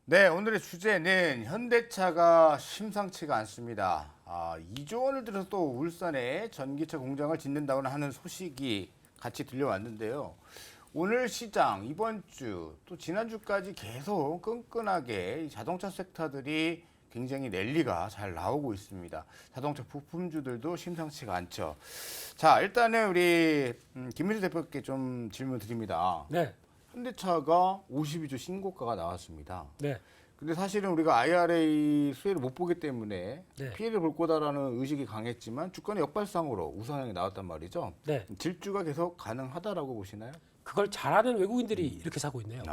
네, 오늘의 주제는 현대차가 심상치가 않습니다. 2조 원을 들여서 또 울산에 전기차 공장을 짓는다고 하는 소식이 같이 들려왔는데요. 오늘 시장, 이번 주, 또 지난주까지 계속 끈끈하게 이 자동차 섹터들이 굉장히 랠리가 잘 나오고 있습니다. 자동차 부품주들도 심상치가 않죠. 자, 일단은 우리 김민수 대표께 좀 질문 드립니다. 네, 현대차가 52조 신고가가 나왔습니다. 네, 근데 사실은 우리가 IRA 수혜를 못 보기 때문에 네. 피해를 볼 거다라는 의식이 강했지만 주가는 역발상으로 우상향이 나왔단 말이죠. 네. 질주가 계속 가능하다라고 보시나요? 그걸 잘하는 외국인들이 이렇게 사고 있네요.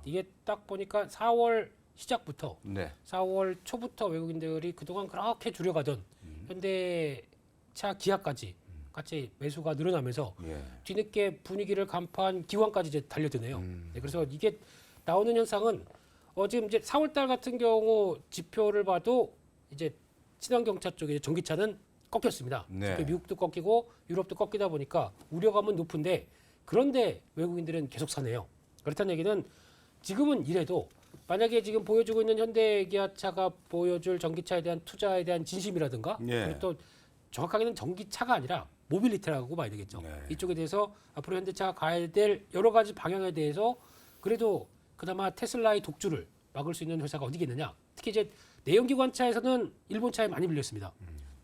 이게 딱 보니까 4월 시작부터 네. 4월 초부터 외국인들이 그동안 그렇게 줄여가던 현대차 기아까지 같이 매수가 늘어나면서 예. 뒤늦게 분위기를 간파한 기관까지 이제 달려드네요. 네, 그래서 이게 나오는 현상은 지금 이제 4월달 같은 경우 지표를 봐도 이제 친환경차 쪽에 전기차는 꺾였습니다. 네. 미국도 꺾이고 유럽도 꺾이다 보니까 우려감은 높은데 그런데 외국인들은 계속 사네요. 그렇다는 얘기는 지금은 이래도 만약에 지금 보여주고 있는 현대기아차가 보여줄 전기차에 대한 투자에 대한 진심이라든가 예. 그리고 또 정확하게는 전기차가 아니라 모빌리티라고 봐야 되겠죠. 네. 이쪽에 대해서 앞으로 현대차가 가야 될 여러 가지 방향에 대해서 그래도 그나마 테슬라의 독주를 막을 수 있는 회사가 어디겠느냐. 특히 이제 내연기관차에서는 일본 차에 많이 밀렸습니다.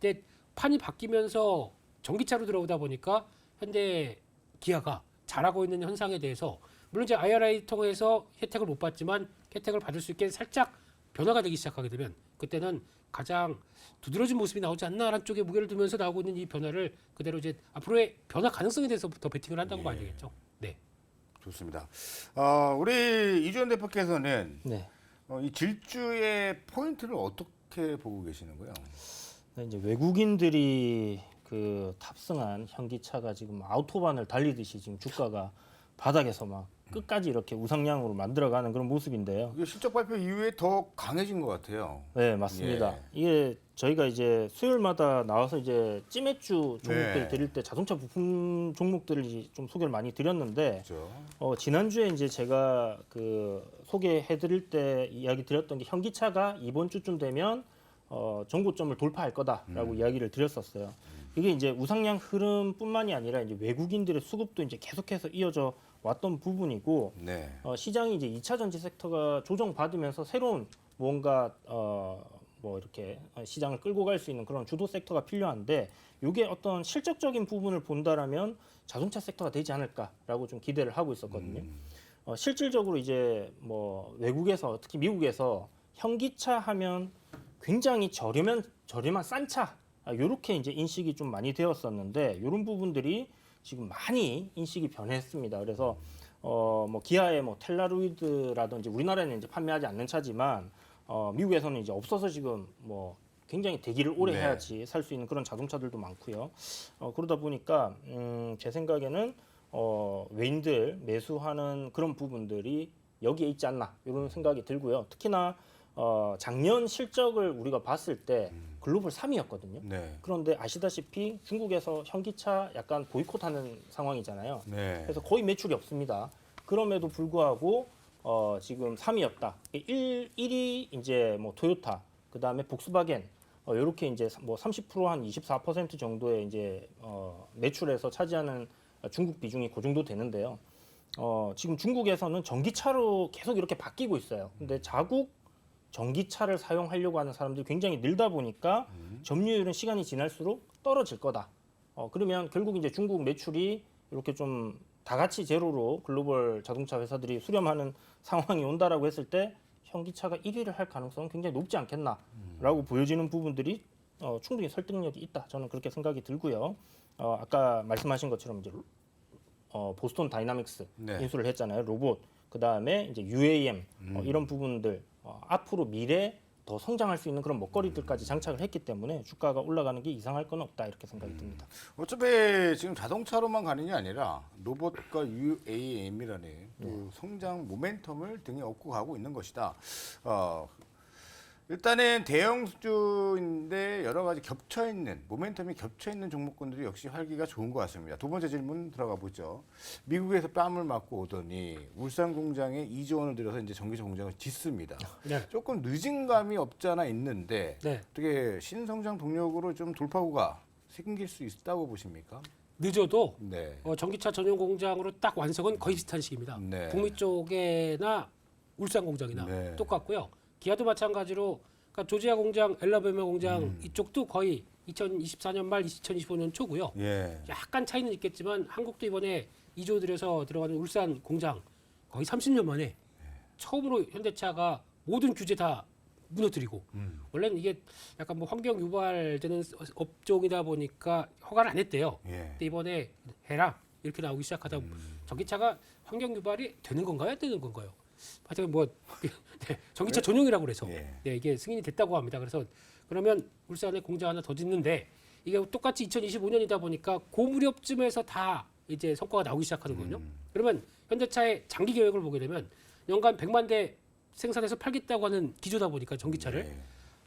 근데 판이 바뀌면서 전기차로 들어오다 보니까 현대 기아가 잘하고 있는 현상에 대해서 물론 이제 IRA 통해서 혜택을 못 받지만 혜택을 받을 수 있게 살짝 변화가 되기 시작하게 되면 그때는 가장 두드러진 모습이 나오지 않나라는 쪽에 무게를 두면서 나오고 있는 이 변화를 그대로 이제 앞으로의 변화 가능성에 대해서부터 베팅을 한다고 봐야 되겠죠. 네. 좋습니다. 우리 이주연 대표께서는 네. 이 질주의 포인트를 어떻게 보고 계시는 거예요? 네, 이제 외국인들이 그 탑승한 현기차가 지금 아우토반을 달리듯이 지금 주가가 바닥에서 막 끝까지 이렇게 우상향으로 만들어가는 그런 모습인데요. 이게 실적 발표 이후에 더 강해진 것 같아요. 네, 맞습니다. 예. 이게 저희가 이제 수요일마다 나와서 이제 찌매주 종목들 네. 드릴 때 자동차 부품 종목들을 이제 좀 소개를 많이 드렸는데 그렇죠. 지난주에 이제 제가 그 소개해 드릴 때 이야기 드렸던 게 현기차가 이번 주쯤 되면 정고점을 돌파할 거다라고 이야기를 드렸었어요. 이게 이제 우상향 흐름뿐만이 아니라 이제 외국인들의 수급도 이제 계속해서 이어져 왔던 부분이고 네. 시장이 이제 2차 전지 섹터가 조정받으면서 새로운 뭔가 뭐 이렇게 시장을 끌고 갈 수 있는 그런 주도 섹터가 필요한데 이게 어떤 실적적인 부분을 본다라면 자동차 섹터가 되지 않을까라고 좀 기대를 하고 있었거든요. 실질적으로 이제 뭐 외국에서 특히 미국에서 현기차 하면 굉장히 저렴한 싼 차, 요렇게 이제 인식이 좀 많이 되었었는데 이런 부분들이 지금 많이 인식이 변했습니다. 그래서 뭐 기아의 뭐 텔라루이드라든지 우리나라에는 이제 판매하지 않는 차지만 미국에서는 이제 없어서 지금 뭐 굉장히 대기를 오래 네. 해야지 살 수 있는 그런 자동차들도 많고요. 그러다 보니까 제 생각에는 외인들 매수하는 그런 부분들이 여기에 있지 않나 이런 생각이 들고요. 특히나 작년 실적을 우리가 봤을 때 글로벌 3위였거든요. 네. 그런데 아시다시피 중국에서 현기차 약간 보이콧하는 상황이잖아요. 네. 그래서 거의 매출이 없습니다. 그럼에도 불구하고 지금 3위였다. 1위 이제 뭐 토요타, 그 다음에 복스바겐 이렇게 이제 뭐 30%한 24% 정도의 이제 매출에서 차지하는 중국 비중이 그 정도 되는데요. 지금 중국에서는 전기차로 계속 이렇게 바뀌고 있어요. 근데 자국 전기차를 사용하려고 하는 사람들이 굉장히 늘다 보니까 점유율은 시간이 지날수록 떨어질 거다. 그러면 결국 이제 중국 매출이 이렇게 좀 다 같이 제로로 글로벌 자동차 회사들이 수렴하는 상황이 온다라고 했을 때 현기차가 1위를 할 가능성은 굉장히 높지 않겠나라고 보여지는 부분들이 충분히 설득력이 있다. 저는 그렇게 생각이 들고요. 아까 말씀하신 것처럼 이제 보스턴 다이나믹스 네. 인수를 했잖아요. 로봇. 그 다음에 이제 UAM 이런 부분들 앞으로 미래 더 성장할 수 있는 그런 먹거리들까지 장착을 했기 때문에 주가가 올라가는 게 이상할 건 없다 이렇게 생각이 듭니다. 어차피 지금 자동차로만 가는 게 아니라 로봇과 UAM이라는 또 성장 모멘텀을 등에 업고 가고 있는 것이다. 일단은 대형주인데 여러 가지 겹쳐 있는 모멘텀이 겹쳐 있는 종목군들이 역시 활기가 좋은 것 같습니다. 두 번째 질문 들어가 보죠. 미국에서 뺨을 맞고 오더니 울산 공장에 2조 원을 들여서 이제 전기차 공장을 짓습니다. 네. 조금 늦은 감이 없지 않아 있는데 네. 어떻게 신성장 동력으로 좀 돌파구가 생길 수 있다고 보십니까? 늦어도 네. 전기차 전용 공장으로 딱 완성은 거의 비슷한 시기입니다. 네. 북미 쪽에나 울산 공장이나 네. 똑같고요. 기아도 마찬가지로 그러니까 조지아 공장, 엘라베마 공장 이쪽도 거의 2024년 말 2025년 초고요. 예. 약간 차이는 있겠지만 한국도 이번에 2조 들여서 들어가는 울산 공장 거의 30년 만에 처음으로 현대차가 모든 규제 다 무너뜨리고 원래는 이게 약간 뭐 환경 유발되는 업종이다 보니까 허가를 안 했대요. 예. 근데 이번에 해라 이렇게 나오기 시작하다 전기차가 환경 유발이 되는 건가요? 안 되는 건가요? 하여튼 뭐 네, 전기차 전용이라고 그래서 예. 네, 이게 승인이 됐다고 합니다. 그래서 그러면 울산에 공장 하나 더 짓는데 이게 똑같이 2025년이다 보니까 그 무렵쯤에서 다 이제 성과가 나오기 시작하는거든요. 그러면 현대차의 장기 계획을 보게 되면 연간 100만 대 생산해서 팔겠다고 하는 기조다 보니까 전기차를 네.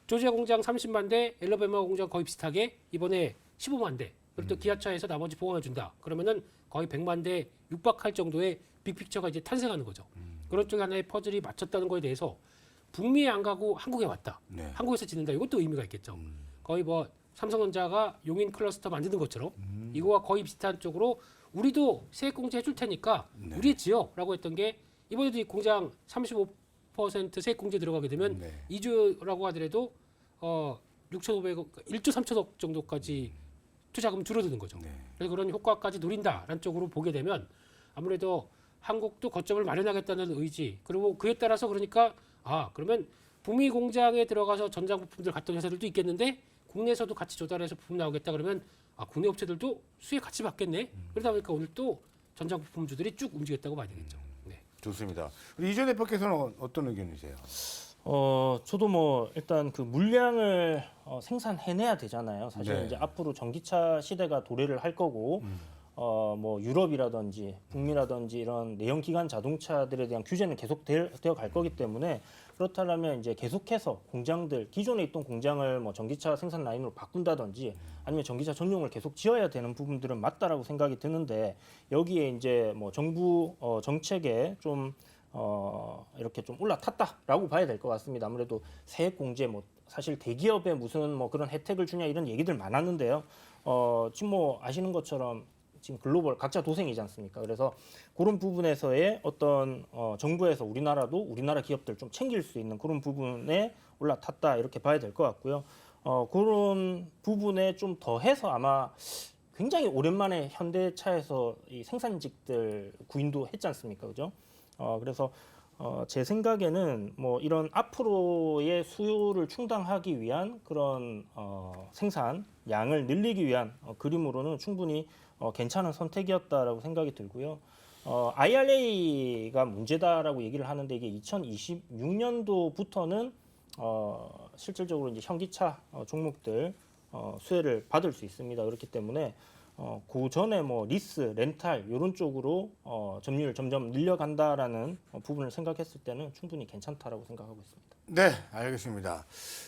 조지아 공장 30만 대, 엘라베마 공장 거의 비슷하게 이번에 15만 대. 그리고 또 기아차에서 나머지 보강해 준다. 그러면은 거의 100만 대 육박할 정도의 빅픽처가 이제 탄생하는 거죠. 그런 쪽에 하나의 퍼즐이 맞췄다는 거에 대해서 북미에 안 가고 한국에 왔다. 네. 한국에서 짓는다. 이것도 의미가 있겠죠. 거의 뭐 삼성전자가 용인 클러스터 만드는 것처럼 이거와 거의 비슷한 쪽으로 우리도 세액 공제 해줄 테니까 네. 우리의 지역라고 했던 게 이번에도 이 공장 35% 세액 공제 들어가게 되면 네. 2조라고 하더라도 6,500억, 1조 3천억 정도까지 투자금 줄어드는 거죠. 네. 그래서 그런 효과까지 노린다라는 쪽으로 보게 되면 아무래도 한국도 거점을 마련하겠다는 의지 그리고 그에 따라서 그러니까 그러면 북미 공장에 들어가서 전장 부품들 갔던 회사들도 있겠는데 국내에서도 같이 조달해서 부품 나오겠다 그러면 국내 업체들도 수혜 같이 받겠네. 그러다 보니까 오늘 또 전장 부품주들이 쭉 움직였다고 봐야 되겠죠. 네. 좋습니다. 우리 이전 대표께서는 어떤 의견이세요? 저도 뭐 일단 그 물량을 생산해내야 되잖아요. 사실 네. 이제 앞으로 전기차 시대가 도래를 할 거고 뭐 유럽이라든지 북미라든지 이런 내연 기관 자동차들에 대한 규제는 계속 되어 갈 거기 때문에 그렇다면 이제 계속해서 공장들 기존에 있던 공장을 뭐 전기차 생산 라인으로 바꾼다든지 아니면 전기차 전용을 계속 지어야 되는 부분들은 맞다라고 생각이 드는데 여기에 이제 뭐 정부 정책에 좀 이렇게 좀 올라탔다라고 봐야 될 것 같습니다. 아무래도 세액 공제 뭐 사실 대기업에 무슨 뭐 그런 혜택을 주냐 이런 얘기들 많았는데요. 지금 뭐 아시는 것처럼 지금 글로벌 각자 도생이지 않습니까? 그래서 그런 부분에서의 어떤 정부에서 우리나라도 우리나라 기업들 좀 챙길 수 있는 그런 부분에 올라탔다 이렇게 봐야 될 것 같고요. 그런 부분에 좀 더해서 아마 굉장히 오랜만에 현대차에서 이 생산직들 구인도 했지 않습니까? 그죠? 그래서 제 생각에는 뭐 이런 앞으로의 수요를 충당하기 위한 그런 생산 양을 늘리기 위한 그림으로는 충분히 괜찮은 선택이었다라고 생각이 들고요. IRA가 문제다라고 얘기를 하는데 이게 2026년도부터는 실질적으로 이제 현기차 종목들 수혜를 받을 수 있습니다. 그렇기 때문에 그 전에 뭐 리스, 렌탈 이런 쪽으로 점유율 점점 늘려간다라는 부분을 생각했을 때는 충분히 괜찮다라고 생각하고 있습니다. 네, 알겠습니다.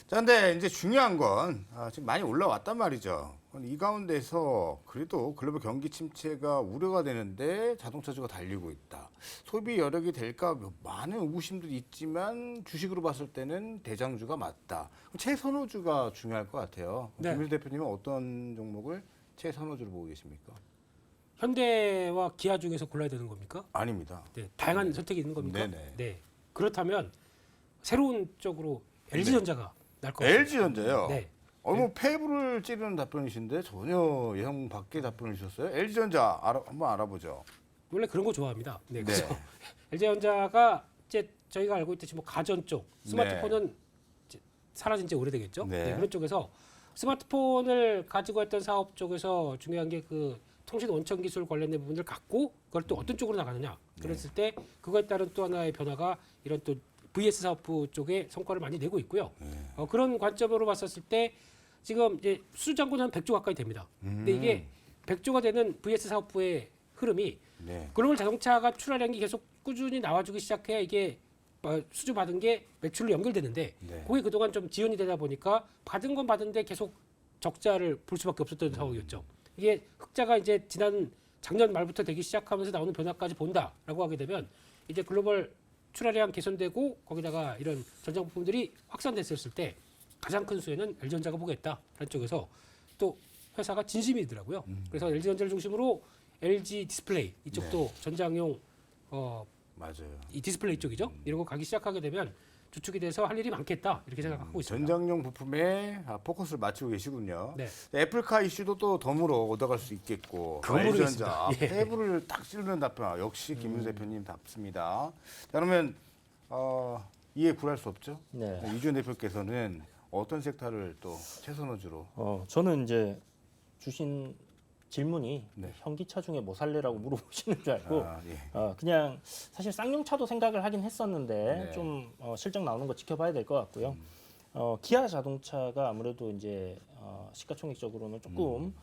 자, 근데 이제 중요한 건 지금 많이 올라왔단 말이죠. 이 가운데서 그래도 글로벌 경기 침체가 우려가 되는데 자동차주가 달리고 있다. 소비 여력이 될까 많은 의구심들이 있지만 주식으로 봤을 때는 대장주가 맞다. 최선호주가 중요할 것 같아요. 네. 김민수 대표님은 어떤 종목을 최선호주로 보고 계십니까? 현대와 기아 중에서 골라야 되는 겁니까? 아닙니다. 네, 다양한 선택이 있는 겁니까? 네네. 네. 그렇다면 새로운 쪽으로 LG전자가 날 것 같습니다. LG전자요? 네. 뭐 폐부를 찌르는 답변이신데 전혀 예상 밖의 답변을 주셨어요. LG전자 한번 알아보죠. 원래 그런 거 좋아합니다. 네. 네. 그래서 LG전자가 이제 저희가 알고 있듯이 뭐 가전 쪽 스마트폰은 이제 사라진 지 오래되겠죠. 네. 네, 그런 쪽에서 스마트폰을 가지고 했던 사업 쪽에서 중요한 게 그 통신 원천 기술 관련된 부분을 갖고 그걸 또 어떤 쪽으로 나가느냐. 그랬을 때 그거에 따른 또 하나의 변화가 이런 또 VS 사업부 쪽에 성과를 많이 내고 있고요. 그런 관점으로 봤었을 때 지금 이제 수주잔고는 한 100조 가까이 됩니다. 근데 이게 100조가 되는 VS 사업부의 흐름이 네. 글로벌 자동차가 출하량이 계속 꾸준히 나와주기 시작해야 이게 수주 받은 게 매출로 연결되는데 네. 그게 그동안 좀 지연이 되다 보니까 받은 건 받은데 계속 적자를 볼 수밖에 없었던 상황이었죠. 이게 흑자가 이제 작년 말부터 되기 시작하면서 나오는 변화까지 본다라고 하게 되면 이제 글로벌 출하량 개선되고 거기다가 이런 전장 부품들이 확산됐을 때 가장 큰 수혜는 LG전자가 보겠다라는 쪽에서 또 회사가 진심이더라고요. 그래서 LG전자를 중심으로 LG 디스플레이 이쪽도 전장용 맞아요. 이 디스플레이 쪽이죠. 이런 거 가기 시작하게 되면 주축이 돼서 할 일이 많겠다 이렇게 생각하고 있습니다. 전장용 부품에 포커스를 맞추고 계시군요. 네. 애플카 이슈도 또 덤으로 얻어갈 수 있겠고. 그건 LG전자 모르겠습니다. 예. 패브를 딱 찌르는 답변 역시 김윤수 대표님답습니다. 자, 그러면 이해 굴할 수 없죠. 네. 이주연 대표께서는 어떤 섹터를 또 최선호주로? 저는 이제 주신 질문이 네. 현기차 중에 뭐 살래라고 물어보시는 줄 알고 예. 그냥 사실 쌍용차도 생각을 하긴 했었는데 네. 좀 실적 나오는 거 지켜봐야 될 것 같고요. 기아 자동차가 아무래도 이제 시가총액적으로는 조금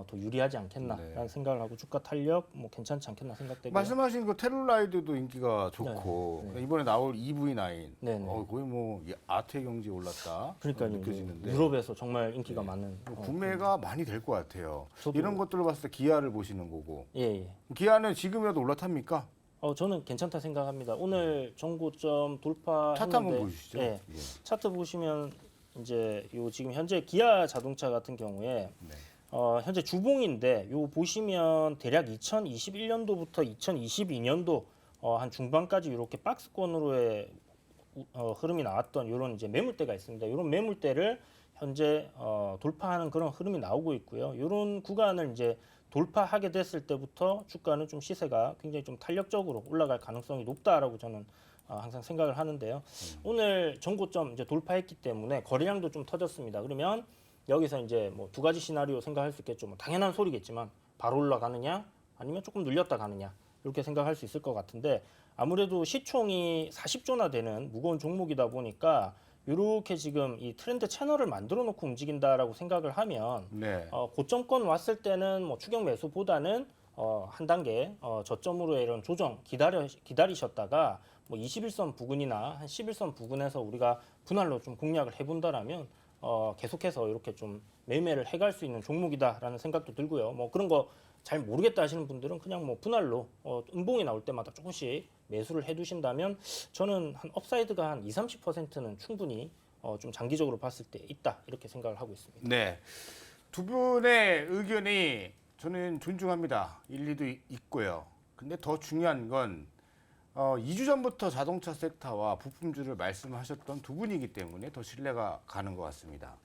더 유리하지 않겠나라는 네. 생각을 하고 주가 탄력 뭐 괜찮지 않겠나 생각되고요. 말씀하신 그 텔룰라이드도 인기가 좋고 네. 네. 이번에 나올 EV9 네, 네. 거의 뭐 아트의 경지에 올랐다 그러니까요. 느껴지는데 유럽에서 정말 인기가 많은 구매가 많이 될 것 같아요. 저도- 이런 것들을 봤을 때 기아를 보시는 거고 예. 기아는 지금이라도 올라탑니까? 저는 괜찮다 생각합니다. 오늘 정고점 돌파했는데 차트 한번 보여주시죠. 예. 예. 차트 보시면 이제 요 지금 현재 기아 자동차 같은 경우에 네. 현재 주봉인데 요 보시면 대략 2021년도부터 2022년도 한 중반까지 이렇게 박스권으로의 흐름이 나왔던 이런 이제 매물대가 있습니다. 이런 매물대를 현재 돌파하는 그런 흐름이 나오고 있고요. 이런 구간을 이제 돌파하게 됐을 때부터 주가는 좀 시세가 굉장히 좀 탄력적으로 올라갈 가능성이 높다라고 저는 항상 생각을 하는데요. 오늘 정고점 이제 돌파했기 때문에 거래량도 좀 터졌습니다. 그러면 여기서 이제 뭐 두 가지 시나리오 생각할 수 있겠죠. 뭐 당연한 소리겠지만 바로 올라가느냐 아니면 조금 눌렸다 가느냐 이렇게 생각할 수 있을 것 같은데 아무래도 시총이 40조나 되는 무거운 종목이다 보니까 이렇게 지금 이 트렌드 채널을 만들어 놓고 움직인다라고 생각을 하면 네. 고점권 왔을 때는 뭐 추격 매수보다는 한 단계 저점으로의 이런 조정 기다리셨다가 뭐 21선 부근이나 한 11선 부근에서 우리가 분할로 좀 공략을 해본다라면 계속해서 이렇게 좀 매매를 해갈 수 있는 종목이다라는 생각도 들고요. 뭐 그런 거 잘 모르겠다 하시는 분들은 그냥 뭐 분할로 음봉이 나올 때마다 조금씩 매수를 해두신다면 저는 한 업사이드가 한 20-30%는 충분히 좀 장기적으로 봤을 때 있다 이렇게 생각을 하고 있습니다. 네. 두 분의 의견이 저는 존중합니다. 일리도 있고요. 근데 더 중요한 건 2주 전부터 자동차 섹터와 부품주를 말씀하셨던 두 분이기 때문에 더 신뢰가 가는 것 같습니다.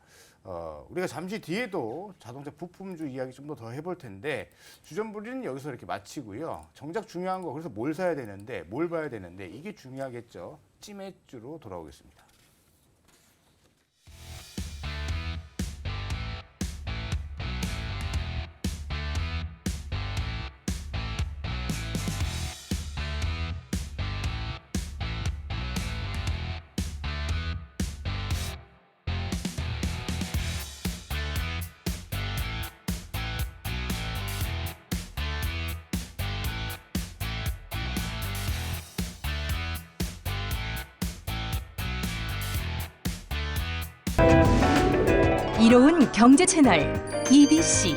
우리가 잠시 뒤에도 자동차 부품주 이야기 좀 더 해볼 텐데 주전부리는 여기서 이렇게 마치고요. 정작 중요한 거 그래서 뭘 사야 되는데 뭘 봐야 되는데 이게 중요하겠죠. 찌매주로 돌아오겠습니다. 이로운 경제 채널 EBC